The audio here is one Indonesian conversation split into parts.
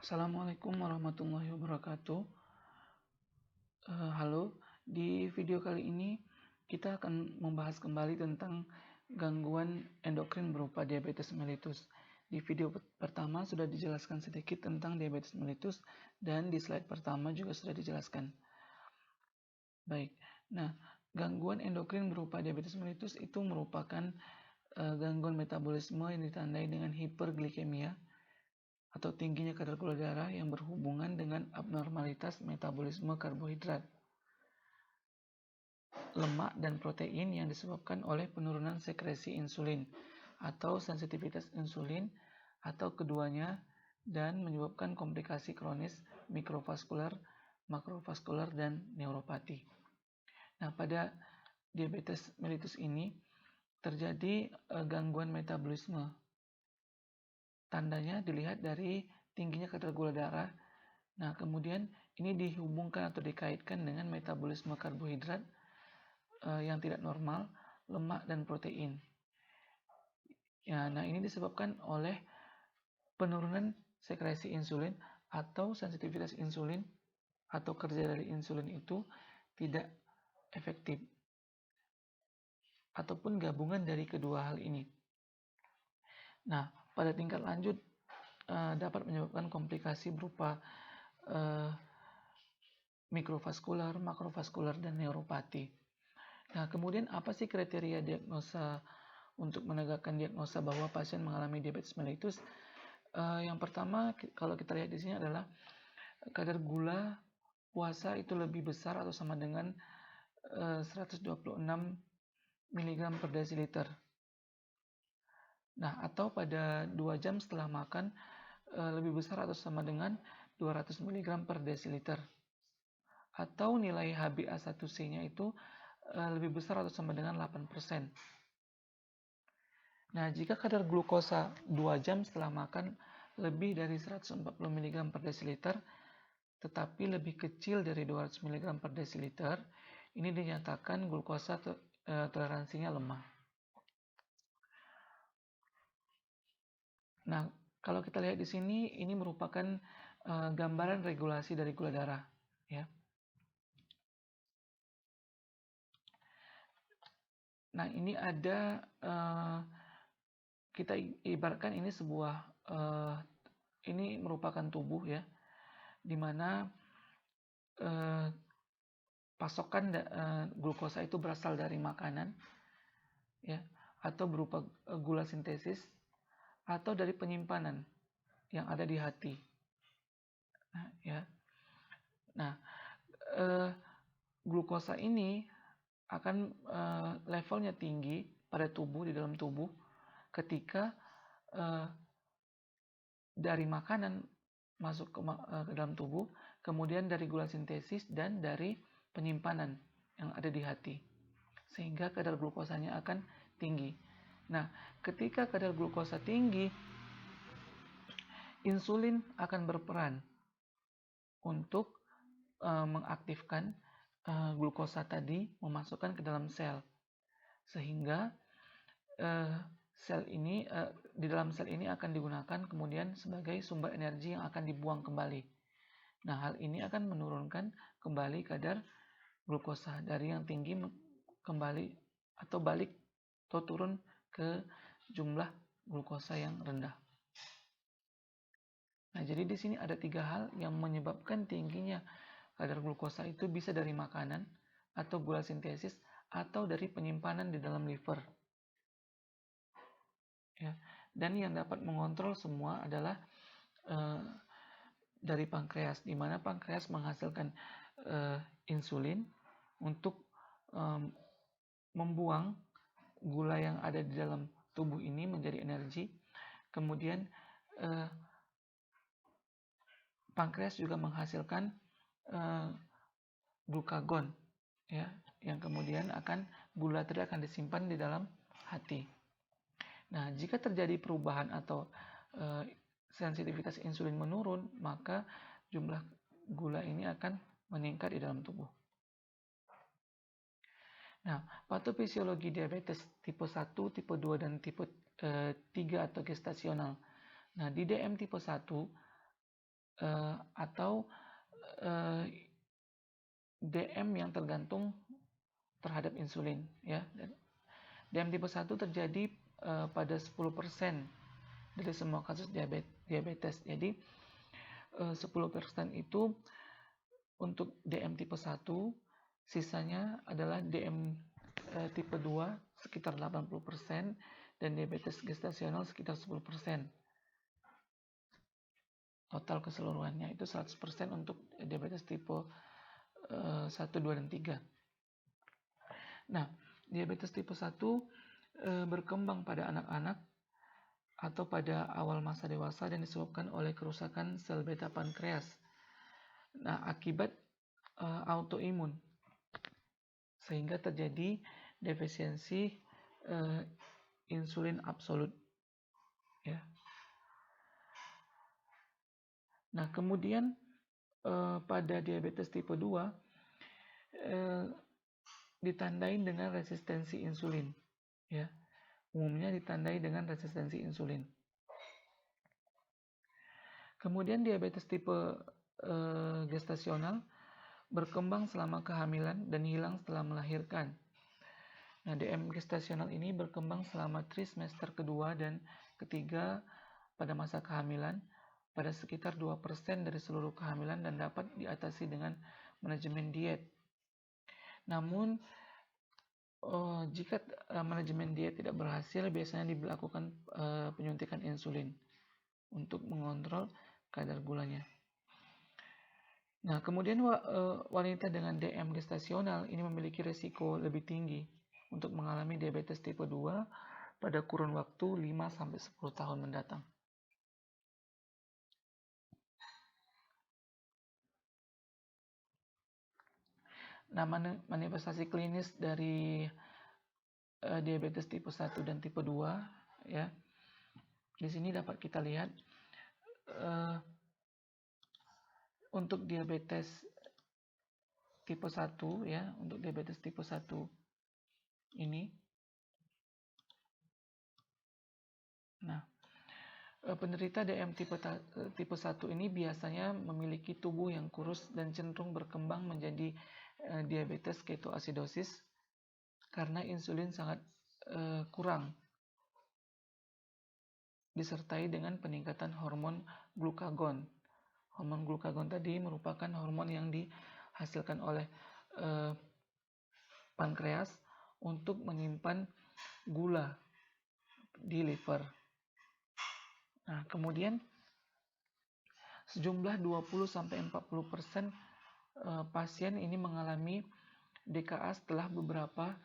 Assalamualaikum warahmatullahi wabarakatuh. Halo, di video kali ini kita akan membahas kembali tentang gangguan endokrin berupa diabetes mellitus. Di video pertama sudah dijelaskan sedikit tentang diabetes mellitus dan di slide pertama juga sudah dijelaskan. Baik, nah gangguan endokrin berupa diabetes mellitus itu merupakan gangguan metabolisme yang ditandai dengan hiperglikemia atau tingginya kadar gula darah yang berhubungan dengan abnormalitas metabolisme karbohidrat, lemak, dan protein yang disebabkan oleh penurunan sekresi insulin atau sensitivitas insulin atau keduanya dan menyebabkan komplikasi kronis mikrovaskular, makrovaskular, dan neuropati. Nah, pada diabetes mellitus ini terjadi gangguan metabolisme. Tandanya dilihat dari tingginya kadar gula darah. Nah, kemudian ini dihubungkan atau dikaitkan dengan metabolisme karbohidrat yang tidak normal, lemak, dan protein. Ya, nah ini disebabkan oleh penurunan sekresi insulin atau sensitivitas insulin atau kerja dari insulin itu tidak efektif ataupun gabungan dari kedua hal ini. Nah, pada tingkat lanjut dapat menyebabkan komplikasi berupa mikrovaskular, makrovaskular, dan neuropati. Nah, kemudian apa sih kriteria diagnosa untuk menegakkan diagnosa bahwa pasien mengalami diabetes mellitus? Yang pertama, kalau kita lihat di sini adalah kadar gula puasa itu lebih besar atau sama dengan 126 mg per desiliter. Nah, atau pada 2 jam setelah makan lebih besar atau sama dengan 200 mg per desiliter. Atau nilai HbA1c-nya itu lebih besar atau sama dengan 8%. Nah, jika kadar glukosa 2 jam setelah makan lebih dari 140 mg per desiliter, tetapi lebih kecil dari 200 mg per desiliter, ini dinyatakan glukosa toleransinya lemah. Nah, kalau kita lihat di sini, ini merupakan gambaran regulasi dari gula darah, ya. Nah, ini ada kita ibaratkan ini sebuah ini merupakan tubuh, ya, di mana pasokan glukosa itu berasal dari makanan, ya, atau berupa gula sintesis, atau dari penyimpanan yang ada di hati. Nah, ya. Nah, glukosa ini akan levelnya tinggi pada tubuh, di dalam tubuh, ketika dari makanan masuk ke dalam tubuh, kemudian dari gula sintesis dan dari penyimpanan yang ada di hati, sehingga kadar glukosanya akan tinggi. Nah, ketika kadar glukosa tinggi, insulin akan berperan untuk mengaktifkan glukosa tadi memasukkan ke dalam sel, sehingga sel ini di dalam sel ini akan digunakan kemudian sebagai sumber energi yang akan dibuang kembali. Nah, hal ini akan menurunkan kembali kadar glukosa dari yang tinggi kembali atau balik atau turun ke jumlah glukosa yang rendah. Nah, jadi di sini ada 3 hal yang menyebabkan tingginya kadar glukosa itu, bisa dari makanan atau gula sintesis atau dari penyimpanan di dalam liver. Ya. Dan yang dapat mengontrol semua adalah dari pankreas, di mana pankreas menghasilkan insulin untuk membuang gula yang ada di dalam tubuh ini menjadi energi. Kemudian pankreas juga menghasilkan glukagon, ya, yang kemudian gula tadi akan disimpan di dalam hati. Nah, jika terjadi perubahan atau sensitivitas insulin menurun, maka jumlah gula ini akan meningkat di dalam tubuh. Nah, patofisiologi diabetes tipe 1, tipe 2, dan tipe 3 atau gestasional. Nah, di DM tipe 1, atau DM yang tergantung terhadap insulin, ya. DM tipe 1 terjadi pada 10% dari semua kasus diabetes. Jadi 10% itu untuk DM tipe 1, sisanya adalah DM tipe 2 sekitar 80% dan diabetes gestasional sekitar 10%. Total keseluruhannya itu 100% untuk diabetes tipe 1, 2, dan 3. Nah, diabetes tipe 1 berkembang pada anak-anak atau pada awal masa dewasa dan disebabkan oleh kerusakan sel beta pankreas. Nah, akibat autoimun sehingga terjadi defisiensi insulin absolut, ya. Nah, kemudian pada diabetes tipe 2 ditandai dengan resistensi insulin, ya. Umumnya ditandai dengan resistensi insulin. Kemudian diabetes tipe gestasional berkembang selama kehamilan dan hilang setelah melahirkan. Nah, DM gestasional ini berkembang selama trimester kedua dan ketiga pada masa kehamilan pada sekitar 2% dari seluruh kehamilan dan dapat diatasi dengan manajemen diet. Namun, jika manajemen diet tidak berhasil, biasanya dilakukan penyuntikan insulin untuk mengontrol kadar gulanya. Nah, kemudian wanita dengan DM gestasional ini memiliki risiko lebih tinggi untuk mengalami diabetes tipe 2 pada kurun waktu 5-10 tahun mendatang. Nah, manifestasi klinis dari diabetes tipe 1 dan tipe 2, ya. Di sini dapat kita lihat untuk diabetes tipe 1, ya, untuk diabetes tipe 1 ini. Nah, penderita DM tipe 1 ini biasanya memiliki tubuh yang kurus dan cenderung berkembang menjadi diabetes ketoasidosis karena insulin sangat kurang, disertai dengan peningkatan hormon glukagon. Hormon glukagon tadi merupakan hormon yang dihasilkan oleh pankreas untuk menyimpan gula di liver. Nah, kemudian sejumlah 20-40% pasien ini mengalami DKA setelah beberapa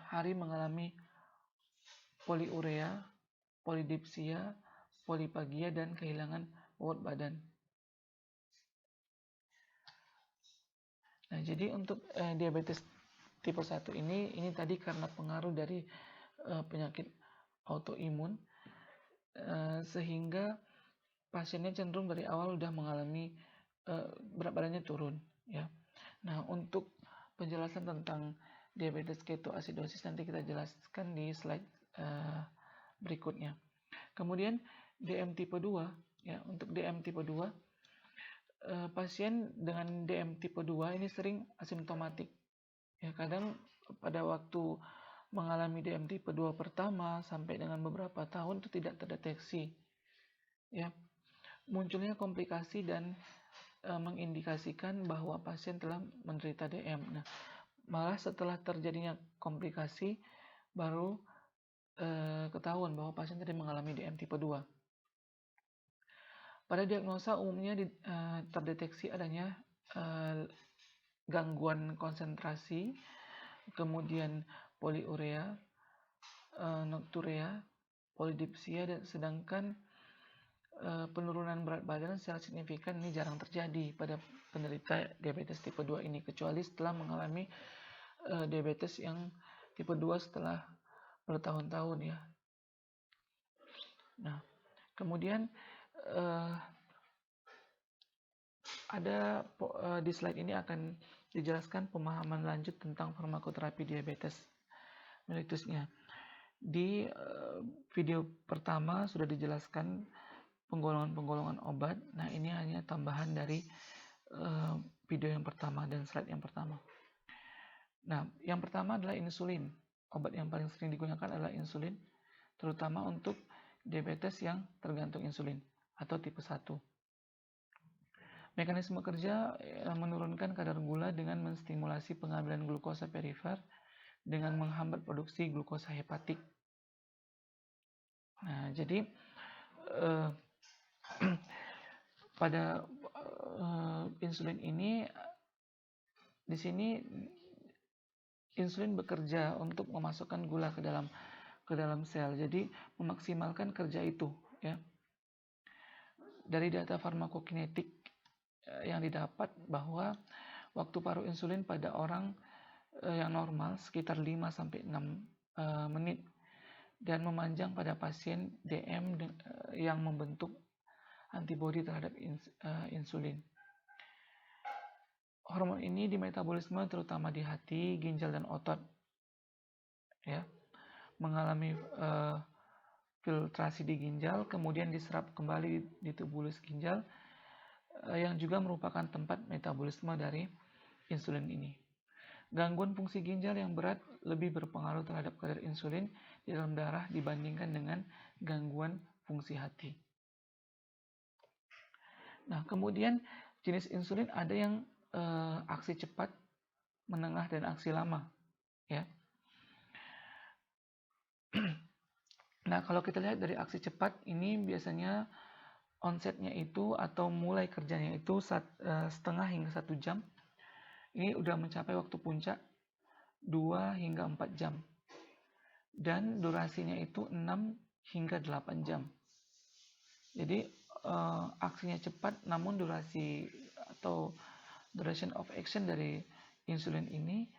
hari mengalami poliurea, polidipsia, polipagia, dan kehilangan bobot badan. Nah, jadi untuk diabetes tipe 1 ini tadi karena pengaruh dari penyakit autoimun sehingga pasiennya cenderung dari awal sudah mengalami berat badannya turun, ya. Nah, untuk penjelasan tentang diabetes ketoasidosis nanti kita jelaskan di slide berikutnya. Kemudian DM tipe 2, ya, untuk DM tipe 2 pasien dengan DM tipe 2 ini sering asimptomatik. Ya, kadang pada waktu mengalami DM tipe 2 pertama sampai dengan beberapa tahun itu tidak terdeteksi. Ya. Munculnya komplikasi dan mengindikasikan bahwa pasien telah menderita DM. Nah, malah setelah terjadinya komplikasi baru ketahuan bahwa pasien tadi mengalami DM tipe 2. Pada diagnosa umumnya terdeteksi adanya gangguan konsentrasi, kemudian poliurea, nokturia, polidipsia, dan sedangkan penurunan berat badan secara signifikan ini jarang terjadi pada penderita diabetes tipe 2 ini, kecuali setelah mengalami diabetes yang tipe 2 setelah bertahun-tahun, ya. Nah, kemudian ada di slide ini akan dijelaskan pemahaman lanjut tentang farmakoterapi diabetes mellitusnya. Di video pertama sudah dijelaskan penggolongan-penggolongan obat. Nah, ini hanya tambahan dari video yang pertama dan slide yang pertama. Nah, yang pertama adalah insulin. Obat yang paling sering digunakan adalah insulin, terutama untuk diabetes yang tergantung insulin atau tipe 1. Mekanisme kerja menurunkan kadar gula dengan menstimulasi pengambilan glukosa perifer dengan menghambat produksi glukosa hepatik. Nah, jadi pada insulin ini, di sini insulin bekerja untuk memasukkan gula ke dalam sel. Jadi memaksimalkan kerja itu, ya. Dari data farmakokinetik yang didapat bahwa waktu paruh insulin pada orang yang normal sekitar 5-6 menit dan memanjang pada pasien DM yang membentuk antibodi terhadap insulin. Hormon ini di metabolisme terutama di hati, ginjal dan otot, ya, mengalami filtrasi di ginjal, kemudian diserap kembali di tubulus ginjal, yang juga merupakan tempat metabolisme dari insulin ini. Gangguan fungsi ginjal yang berat lebih berpengaruh terhadap kadar insulin di dalam darah dibandingkan dengan gangguan fungsi hati. Nah, kemudian jenis insulin ada yang aksi cepat, menengah, dan aksi lama, ya. Nah, kalau kita lihat dari aksi cepat ini biasanya onsetnya itu atau mulai kerjanya itu setengah hingga 1 jam. Ini udah mencapai waktu puncak 2 hingga 4 jam. Dan durasinya itu 6 hingga 8 jam. Jadi aksinya cepat, namun durasi atau duration of action dari insulin ini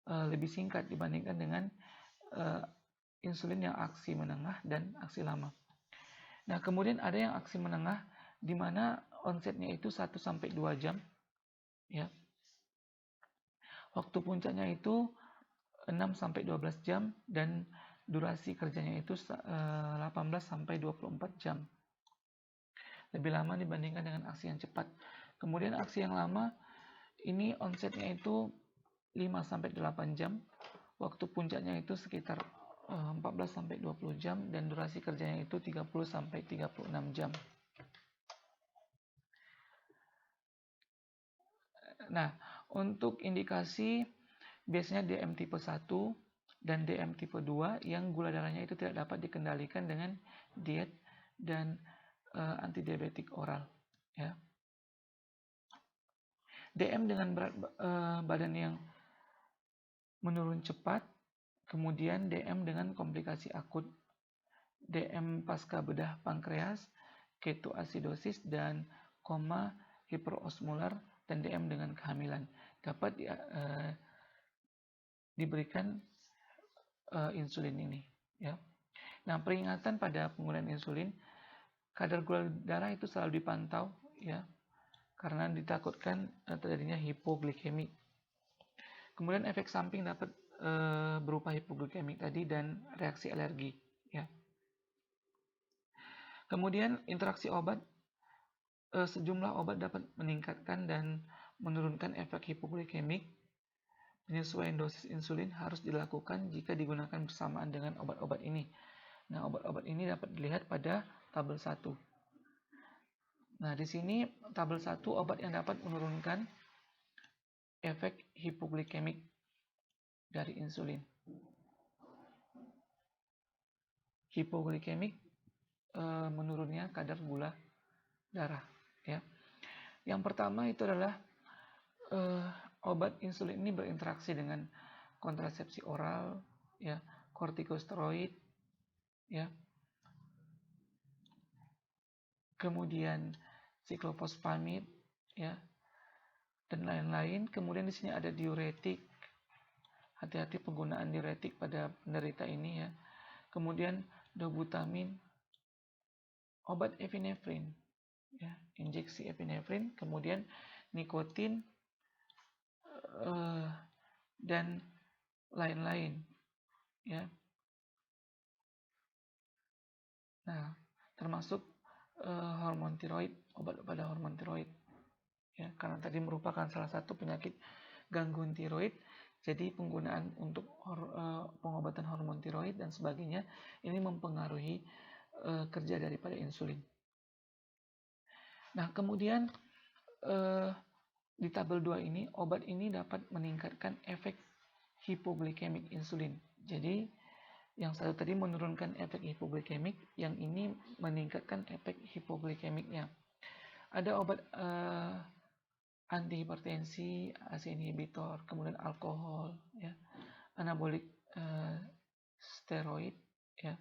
lebih singkat dibandingkan dengan insulin yang aksi menengah dan aksi lama. Nah, kemudian ada yang aksi menengah di mana onsetnya itu 1-2 jam, ya. Waktu puncaknya itu 6-12 jam dan durasi kerjanya itu 18-24 jam. Lebih lama dibandingkan dengan aksi yang cepat. Kemudian aksi yang lama ini onsetnya itu 5-8 jam. Waktu puncaknya itu sekitar 14-20 jam dan durasi kerjanya itu 30-36 jam. Nah, untuk indikasi biasanya DM tipe 1 dan DM tipe 2 yang gula darahnya itu tidak dapat dikendalikan dengan diet dan antidiabetik oral, ya. DM dengan berat badan yang menurun cepat, kemudian DM dengan komplikasi akut, DM pasca bedah pankreas, ketoasidosis dan koma hiperosmolar, dan DM dengan kehamilan dapat diberikan insulin ini, ya. Nah, peringatan pada penggunaan insulin, kadar gula darah itu selalu dipantau, ya, karena ditakutkan terjadinya hipoglikemi. Kemudian efek samping dapat berupa hipoglikemik tadi dan reaksi alergi, ya. Kemudian interaksi obat, sejumlah obat dapat meningkatkan dan menurunkan efek hipoglikemik. Penyesuaian dosis insulin harus dilakukan jika digunakan bersamaan dengan obat-obat ini. Nah, obat-obat ini dapat dilihat pada tabel 1. Nah, di sini tabel 1 obat yang dapat menurunkan efek hipoglikemik dari insulin. Hipoglikemik menurunnya kadar gula darah, ya. Yang pertama itu adalah obat insulin ini berinteraksi dengan kontrasepsi oral, ya, kortikosteroid, ya. Kemudian siklofosfamid, ya, dan lain-lain. Kemudian di sini ada diuretik. Hati-hati penggunaan diuretik pada penderita ini, ya. Kemudian dobutamin, obat epinefrin, ya, injeksi epinefrin, kemudian nikotin dan lain-lain, ya. Nah, termasuk hormon tiroid, obat pada hormon tiroid. Ya, karena tadi merupakan salah satu penyakit gangguan tiroid, jadi penggunaan untuk pengobatan hormon tiroid dan sebagainya ini mempengaruhi kerja daripada insulin. Nah, kemudian di tabel 2 ini, obat ini dapat meningkatkan efek hipoglikemik insulin. Jadi, yang satu tadi menurunkan efek hipoglikemik, yang ini meningkatkan efek hipoglikemiknya. Ada obat antihipertensi, ACE inhibitor, kemudian alkohol, ya, anabolik steroid, ya.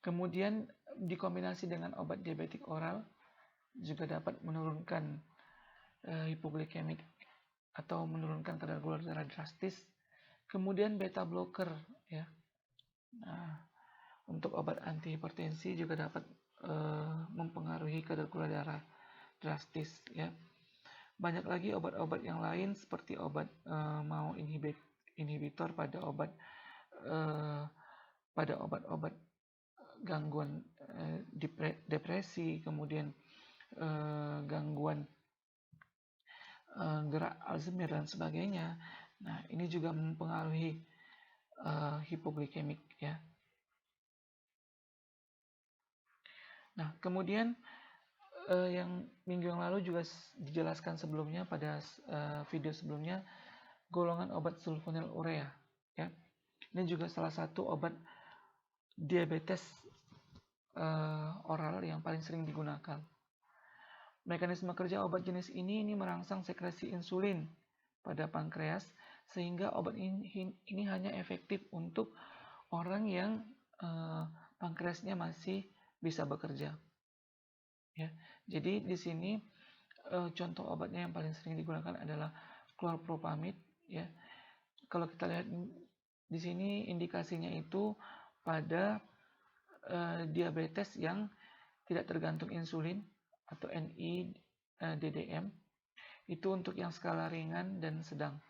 Kemudian dikombinasi dengan obat diabetik oral juga dapat menurunkan hipoglikemik atau menurunkan kadar gula darah drastis. Kemudian beta blocker, ya. Nah, untuk obat antihipertensi juga dapat mempengaruhi kadar gula darah drastis, ya. Banyak lagi obat-obat yang lain seperti obat MAO inhibitor pada obat-obat gangguan depresi, kemudian gangguan gerak Alzheimer dan sebagainya. Nah, ini juga mempengaruhi hipoglikemik, ya. Nah, kemudian yang minggu yang lalu juga dijelaskan sebelumnya pada video sebelumnya, golongan obat sulfonylurea, ya. Ini juga salah satu obat diabetes oral yang paling sering digunakan. Mekanisme kerja obat jenis ini merangsang sekresi insulin pada pankreas, sehingga obat ini hanya efektif untuk orang yang pankreasnya masih bisa bekerja. Ya, jadi di sini contoh obatnya yang paling sering digunakan adalah chlorpropamid. Ya, kalau kita lihat di sini indikasinya itu pada diabetes yang tidak tergantung insulin atau NIDDM, itu untuk yang skala ringan dan sedang.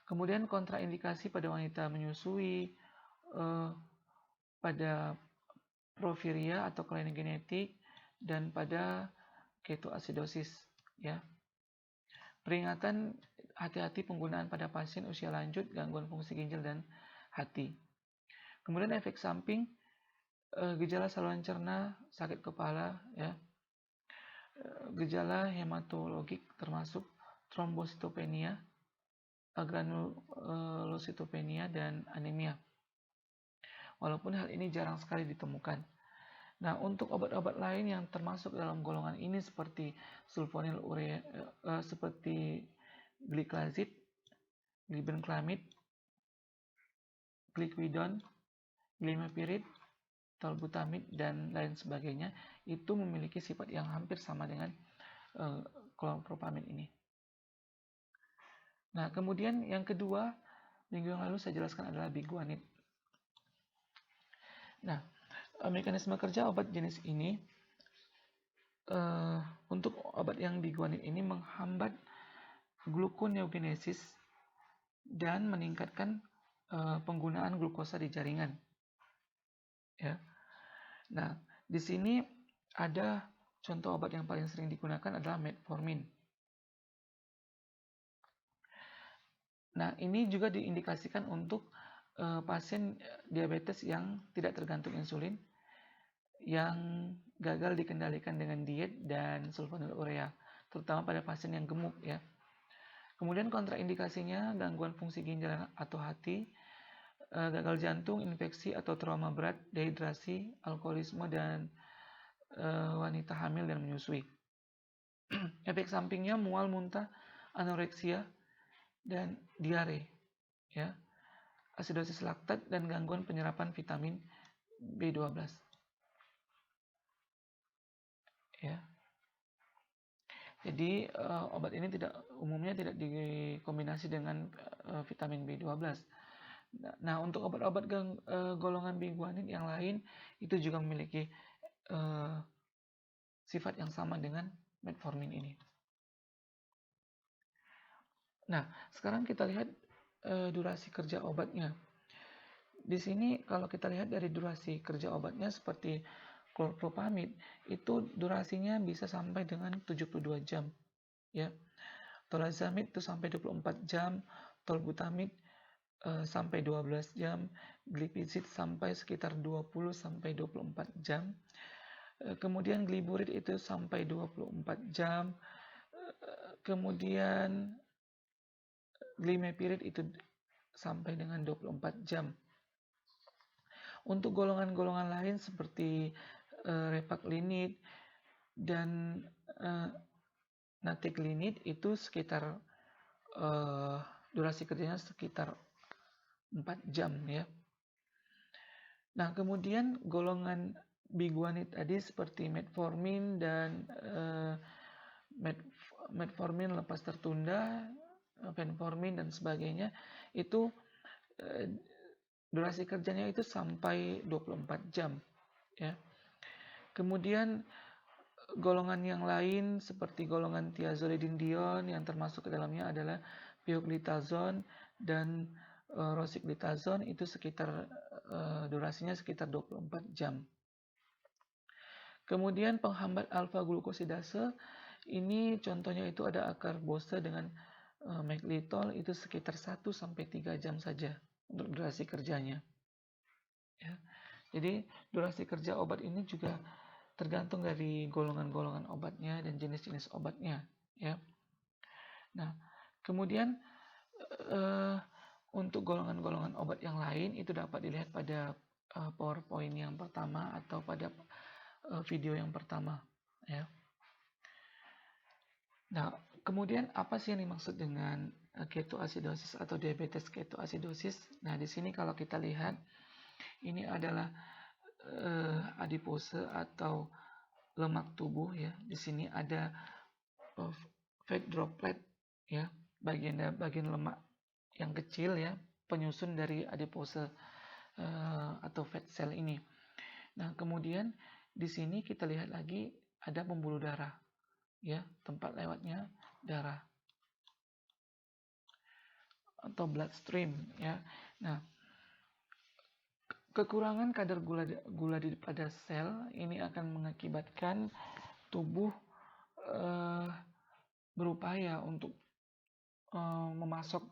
Kemudian kontraindikasi pada wanita menyusui, pada porfiria atau kelainan genetik, dan pada ketoasidosis, ya. Peringatan, hati-hati penggunaan pada pasien usia lanjut, gangguan fungsi ginjal dan hati. Kemudian efek samping, gejala saluran cerna, sakit kepala, ya. Gejala hematologik termasuk trombositopenia, granulositopenia, dan anemia. Walaupun hal ini jarang sekali ditemukan. Nah, untuk obat-obat lain yang termasuk dalam golongan ini seperti sulfonylurea, seperti gliclazid, glibenclamid, gliclidone, glimepiride, tolbutamide, dan lain sebagainya, itu memiliki sifat yang hampir sama dengan chlorpropamid ini. Nah, kemudian yang kedua, minggu yang lalu saya jelaskan adalah biguanid. Nah, mekanisme kerja obat jenis ini, untuk obat yang biguanid ini menghambat gluconeogenesis dan meningkatkan penggunaan glukosa di jaringan. Ya. Nah, di sini ada contoh obat yang paling sering digunakan adalah metformin. Nah, ini juga diindikasikan untuk pasien diabetes yang tidak tergantung insulin, yang gagal dikendalikan dengan diet dan sulfonylurea, terutama pada pasien yang gemuk, ya. Kemudian kontraindikasinya gangguan fungsi ginjal atau hati, gagal jantung, infeksi atau trauma berat, dehidrasi, alkoholisme, dan wanita hamil dan menyusui. Efek sampingnya mual, muntah, anoreksia, dan diare, ya, asidosis laktat, dan gangguan penyerapan vitamin B12. Ya. Jadi obat ini umumnya tidak dikombinasi dengan vitamin B12. Nah, untuk obat-obat golongan biguanid yang lain itu juga memiliki sifat yang sama dengan metformin ini. Nah, sekarang kita lihat durasi kerja obatnya. Di sini kalau kita lihat dari durasi kerja obatnya seperti klorpropamid itu durasinya bisa sampai dengan 72 jam ya. Tolazamid itu sampai 24 jam, tolbutamid sampai 12 jam, glipizid sampai sekitar 20 sampai 24 jam. Kemudian gliburid itu sampai 24 jam. Kemudian glimepirid itu sampai dengan 24 jam. Untuk golongan-golongan lain seperti repaglinid dan nateglinid itu sekitar durasi kerjanya sekitar 4 jam ya. Nah, kemudian golongan biguanid tadi seperti metformin dan metformin lepas tertunda, fenformin dan sebagainya itu durasi kerjanya itu sampai 24 jam ya. Kemudian golongan yang lain seperti golongan thiazolidinedion yang termasuk ke dalamnya adalah pioglitazone dan rosiglitazone itu sekitar durasinya sekitar 24 jam. Kemudian penghambat alfa glukosidase ini contohnya itu ada acarbose dengan maglitol itu sekitar 1 sampai 3 jam saja untuk durasi kerjanya. Ya. Jadi durasi kerja obat ini juga tergantung dari golongan-golongan obatnya dan jenis-jenis obatnya ya. Nah, kemudian untuk golongan-golongan obat yang lain itu dapat dilihat pada PowerPoint yang pertama atau pada video yang pertama ya. Nah, kemudian apa sih yang dimaksud dengan ketoasidosis atau diabetes ketoasidosis? Nah, di sini kalau kita lihat ini adalah adipose atau lemak tubuh ya. Di sini ada fat droplet ya, bagian lemak yang kecil ya, penyusun dari adipose atau fat cell ini. Nah, kemudian di sini kita lihat lagi ada pembuluh darah ya, tempat lewatnya darah atau bloodstream ya. Nah, kekurangan kadar gula pada sel ini akan mengakibatkan tubuh berupaya untuk memasok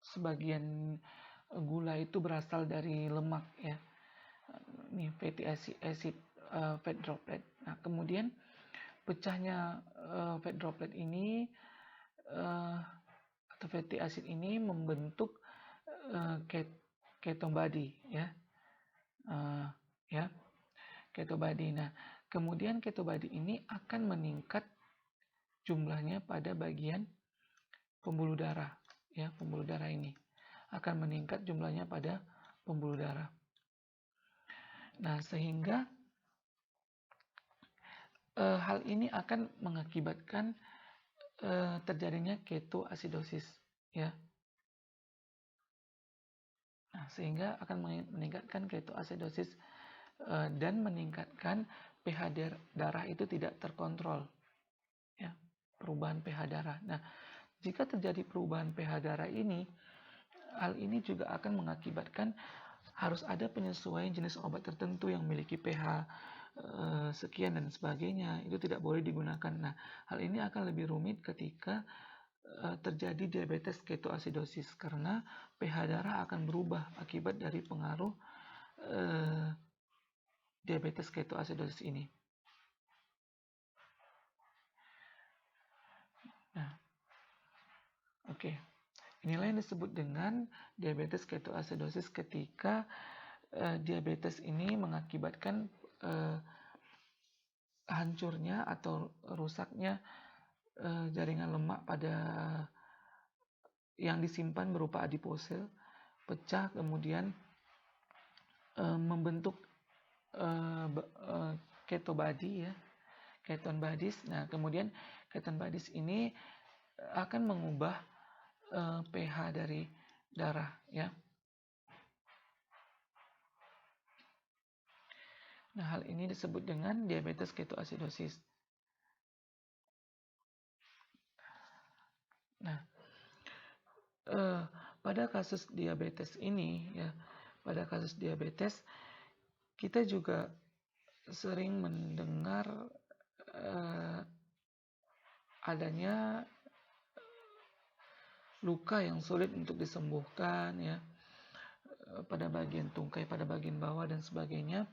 sebagian gula itu berasal dari lemak ya. Ini fatty acid fat droplet. Nah, kemudian pecahnya fat droplet ini atau fatty acid ini membentuk ketone body ya. Ketone body. Nah, kemudian ketone body ini akan meningkat jumlahnya pada bagian pembuluh darah ya, pembuluh darah ini akan meningkat jumlahnya pada pembuluh darah. Nah, sehingga hal ini akan mengakibatkan terjadinya ketoasidosis ya. Nah, sehingga akan meningkatkan ketoasidosis dan meningkatkan pH darah itu tidak terkontrol ya, perubahan pH darah. Nah, jika terjadi perubahan pH darah ini, hal ini juga akan mengakibatkan harus ada penyesuaian jenis obat tertentu yang memiliki pH sekian dan sebagainya, itu tidak boleh digunakan. Nah, hal ini akan lebih rumit ketika terjadi diabetes ketoasidosis karena pH darah akan berubah akibat dari pengaruh diabetes ketoasidosis ini. Nah, oke. Inilah yang disebut dengan diabetes ketoasidosis ketika diabetes ini mengakibatkan hancurnya atau rusaknya jaringan lemak pada yang disimpan berupa adipose pecah kemudian membentuk ketone body ya, ketone bodies. Nah, kemudian ketone bodies ini akan mengubah pH dari darah ya. Nah, hal ini disebut dengan diabetes ketoasidosis. Nah, pada kasus diabetes ini ya, pada kasus diabetes kita juga sering mendengar adanya luka yang sulit untuk disembuhkan ya, pada bagian tungkai, pada bagian bawah dan sebagainya.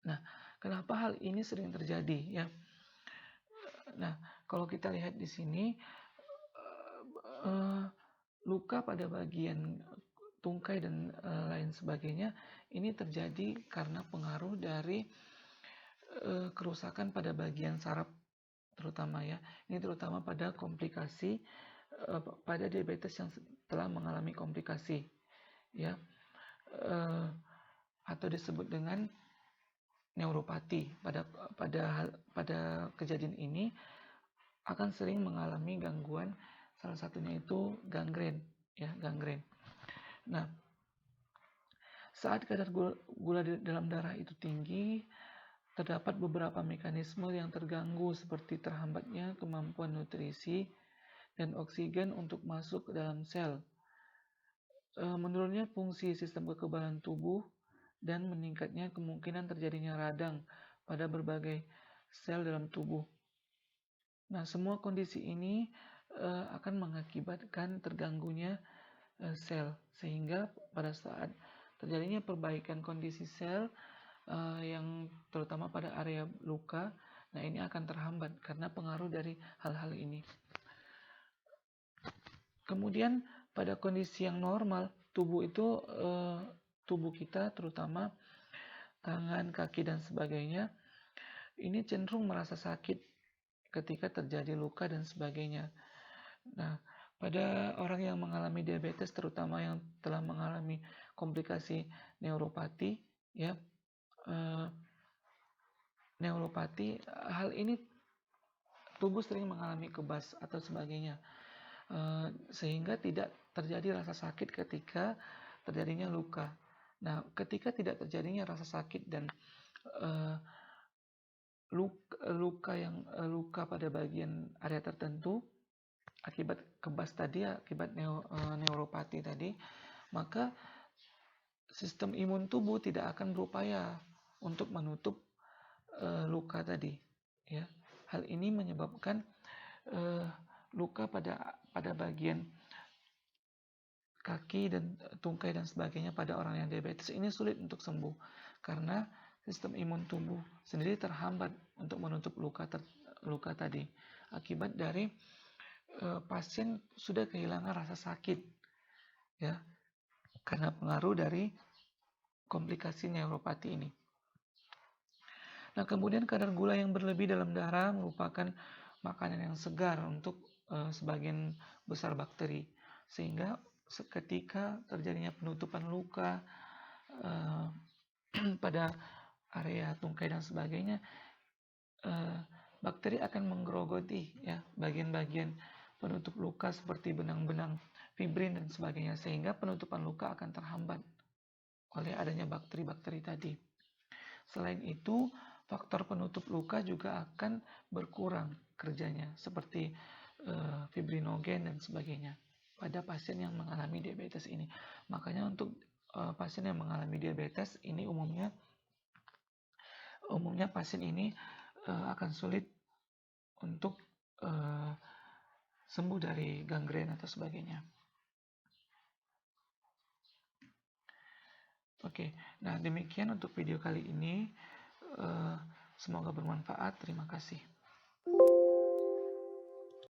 Nah, kenapa hal ini sering terjadi ya? Nah, kalau kita lihat di sini, luka pada bagian tungkai dan lain sebagainya ini terjadi karena pengaruh dari kerusakan pada bagian saraf terutama ya. Ini terutama pada komplikasi pada diabetes yang telah mengalami komplikasi ya, atau disebut dengan neuropati. Pada kejadian ini akan sering mengalami gangguan, salah satunya itu gangren ya, gangren. Nah, saat kadar gula dalam darah itu tinggi, terdapat beberapa mekanisme yang terganggu seperti terhambatnya kemampuan nutrisi dan oksigen untuk masuk ke dalam sel, menurunnya fungsi sistem kekebalan tubuh, dan meningkatnya kemungkinan terjadinya radang pada berbagai sel dalam tubuh. Nah, semua kondisi ini akan mengakibatkan terganggunya sel, sehingga pada saat terjadinya perbaikan kondisi sel yang terutama pada area luka, nah ini akan terhambat karena pengaruh dari hal-hal ini. Kemudian pada kondisi yang normal, tubuh kita terutama tangan, kaki dan sebagainya ini cenderung merasa sakit ketika terjadi luka dan sebagainya. Nah, pada orang yang mengalami diabetes terutama yang telah mengalami komplikasi neuropati ya, neuropati, hal ini tubuh sering mengalami kebas atau sebagainya, sehingga tidak terjadi rasa sakit ketika terjadinya luka. Nah, ketika tidak terjadinya rasa sakit dan luka pada bagian area tertentu akibat kebas tadi, akibat neuropati tadi, maka sistem imun tubuh tidak akan berupaya untuk menutup luka tadi ya. Hal ini menyebabkan luka pada bagian kaki dan tungkai dan sebagainya pada orang yang diabetes ini sulit untuk sembuh karena sistem imun tubuh sendiri terhambat untuk menutup luka tadi akibat dari pasien sudah kehilangan rasa sakit ya karena pengaruh dari komplikasi neuropati ini. Nah, kemudian kadar gula yang berlebih dalam darah merupakan makanan yang segar untuk sebagian besar bakteri, sehingga ketika terjadinya penutupan luka pada area tungkai dan sebagainya, bakteri akan menggerogoti ya bagian-bagian penutup luka seperti benang-benang fibrin dan sebagainya, sehingga penutupan luka akan terhambat oleh adanya bakteri-bakteri tadi. Selain itu, faktor penutup luka juga akan berkurang kerjanya seperti fibrinogen dan sebagainya pada pasien yang mengalami diabetes ini. Makanya untuk pasien yang mengalami diabetes ini umumnya pasien ini akan sulit untuk sembuh dari gangren atau sebagainya. Oke, nah demikian untuk video kali ini. Semoga bermanfaat. Terima kasih.